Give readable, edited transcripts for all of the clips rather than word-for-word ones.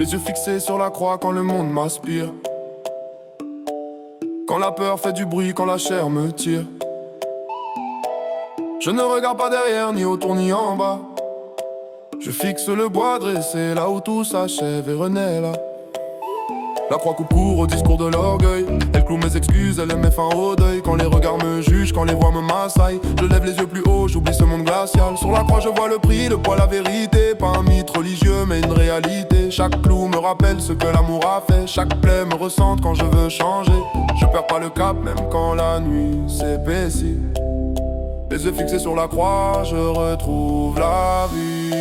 Les yeux fixés sur la croix quand le monde m'aspire. Quand la peur fait du bruit, quand la chair me tire. Je ne regarde pas derrière, ni autour ni en bas. Je fixe le bois dressé là où tout s'achève et renaît là. La croix coupe court au discours de l'orgueil. Elle cloue mes excuses, elle met fin au deuil. Quand les regards me jugent, quand les voix me massaillent, je lève les yeux plus haut, j'oublie ce monde glacial. Sur la croix je vois le prix, le poids, la vérité. Pas un mythe religieux mais une réalité. Chaque clou me rappelle ce que l'amour a fait. Chaque plaie me ressente quand je veux changer. Je perds pas le cap même quand la nuit s'épaissit. Les yeux fixés sur la croix, je retrouve la vie.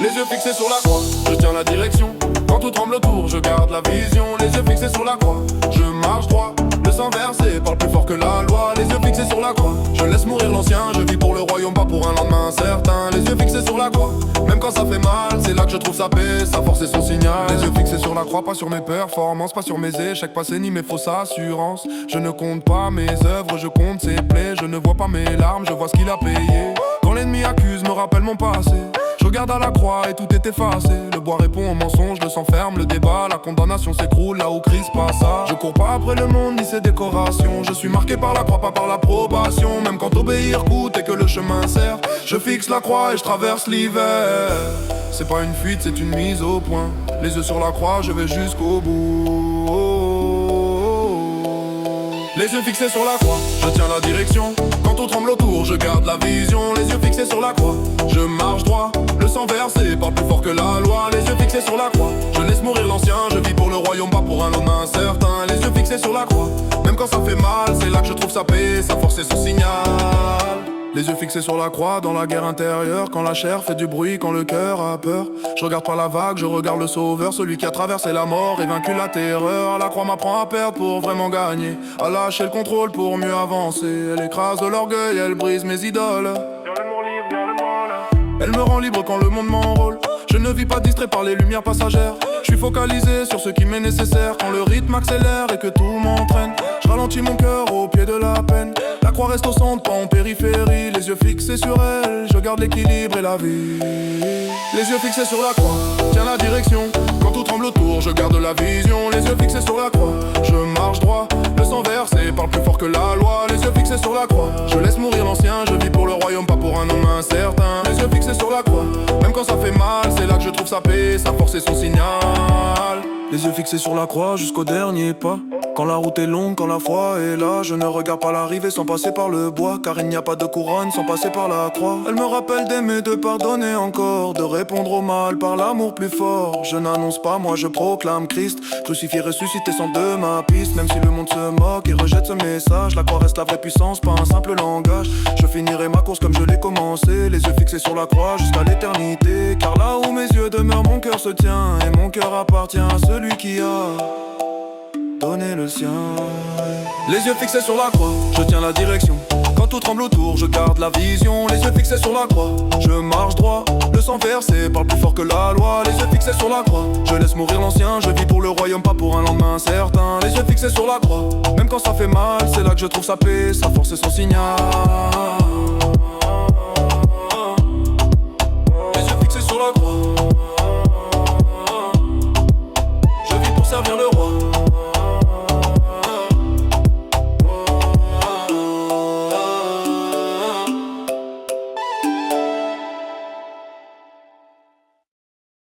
Les yeux fixés sur la croix, je tiens la direction. Quand tout tremble autour, je garde la vision. Les yeux fixés sur la croix, je marche droit. Le sang versé parle plus fort que la loi. Les yeux fixés sur la croix, je laisse mourir l'ancien. Je vis pour le royaume, pas pour un lendemain incertain. Les yeux fixés sur la croix, même quand ça fait mal, c'est là que je trouve sa paix, sa force et son signal. Les yeux fixés sur la croix, pas sur mes performances, pas sur mes échecs passés ni mes fausses assurances. Je ne compte pas mes œuvres, je compte ses plaies. Je ne vois pas mes larmes, je vois ce qu'il a payé. Quand l'ennemi accuse, me rappelle mon passé. Je regarde à la croix et tout est effacé. Le bois répond au mensonge, le sang ferme le débat. La condamnation s'écroule là où Christ passa. Je cours pas après le monde ni ses décorations. Je suis marqué par la croix, pas par l'approbation. Même quand obéir coûte et que le chemin sert, je fixe la croix et je traverse l'hiver. C'est pas une fuite, c'est une mise au point. Les yeux sur la croix, je vais jusqu'au bout. Les yeux fixés sur la croix, je tiens la direction. Quand tout tremble autour, je garde la vision. Les yeux fixés sur la croix, je marche droit. Le sang versé parle plus fort que la loi. Les yeux fixés sur la croix, je laisse mourir l'ancien. Je vis pour le royaume, pas pour un lendemain incertain. Les yeux fixés sur la croix, même quand ça fait mal, c'est là que je trouve sa paix, sa force et son signal. Les yeux fixés sur la croix, dans la guerre intérieure. Quand la chair fait du bruit, quand le cœur a peur. Je regarde pas la vague, je regarde le sauveur. Celui qui a traversé la mort et vaincu la terreur. La croix m'apprend à perdre pour vraiment gagner. À lâcher le contrôle pour mieux avancer. Elle écrase de l'orgueil, elle brise mes idoles. Elle me rend libre quand le monde m'enrôle. Je ne vis pas distrait par les lumières passagères. Je suis focalisé sur ce qui m'est nécessaire. Quand le rythme accélère et que tout m'entraîne, je ralentis mon cœur au pied de la peine. La croix reste au centre, pas en périphérie. Les yeux fixés sur elle, je garde l'équilibre et la vie. Les yeux fixés sur la croix, tiens la direction. Quand tout tremble autour, je garde la vision. Les yeux fixés sur la croix, je marche droit. Le sang versé parle plus fort que la loi. Les yeux fixés sur la croix, je laisse mourir l'ancien. Je vis pour le royaume, pas pour un homme incertain. Les yeux fixés sur la croix, même quand ça fait mal, c'est là que je trouve sa paix, sa force et son signal. Les yeux fixés sur la croix jusqu'au dernier pas. Quand la route est longue, quand la foi est là, je ne regarde pas l'arrivée sans passer par le bois. Car il n'y a pas de couronne sans passer par la croix. Elle me rappelle d'aimer, de pardonner encore, de répondre au mal par l'amour plus fort. Je n'annonce pas, moi je proclame Christ, crucifié, ressuscité sans de ma piste. Même si le monde se moque et rejette ce message, la croix reste la vraie puissance, pas un simple langage. Je finirai ma course comme je l'ai commencé, les yeux fixés sur la croix jusqu'à l'éternité. Car là où mes yeux demeurent, mon cœur se tient. Et mon cœur appartient à celui qui a donner le sien. Les yeux fixés sur la croix, je tiens la direction. Quand tout tremble autour, je garde la vision. Les yeux fixés sur la croix, je marche droit. Le sang versé parle plus fort que la loi. Les yeux fixés sur la croix, je laisse mourir l'ancien. Je vis pour le royaume, pas pour un lendemain incertain. Les yeux fixés sur la croix, même quand ça fait mal, c'est là que je trouve sa paix, sa force et son signal.